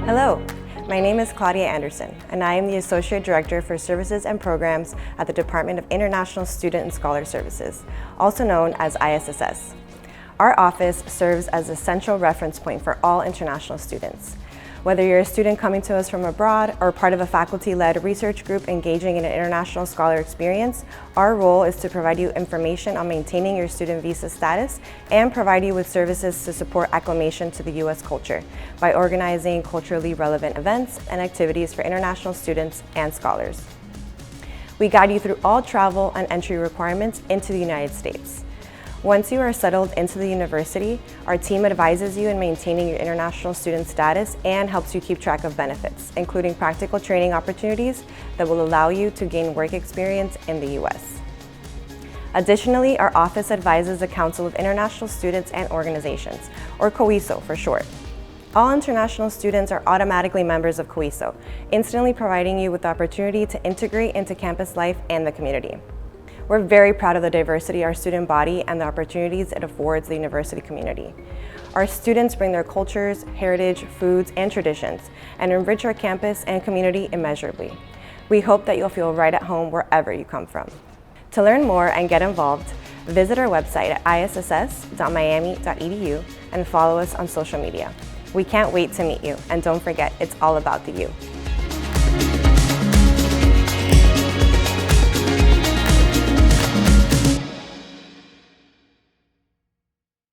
Hello, my name is Claudia Anderson, and I am the Associate Director for Services and Programs at the Department of International Student and Scholar Services, also known as ISSS. Our office serves as a central reference point for all international students. Whether you're a student coming to us from abroad or part of a faculty-led research group engaging in an international scholar experience, our role is to provide you information on maintaining your student visa status and provide you with services to support acclimation to the U.S. culture by organizing culturally relevant events and activities for international students and scholars. We guide you through all travel and entry requirements into the United States. Once you are settled into the university, our team advises you in maintaining your international student status and helps you keep track of benefits, including practical training opportunities that will allow you to gain work experience in the U.S. Additionally, our office advises the Council of International Students and Organizations, or COISO for short. All international students are automatically members of COISO, instantly providing you with the opportunity to integrate into campus life and the community. We're very proud of the diversity of our student body and the opportunities it affords the university community. Our students bring their cultures, heritage, foods, and traditions, and enrich our campus and community immeasurably. We hope that you'll feel right at home wherever you come from. To learn more and get involved, visit our website at isss.miami.edu and follow us on social media. We can't wait to meet you, and don't forget, it's all about the U.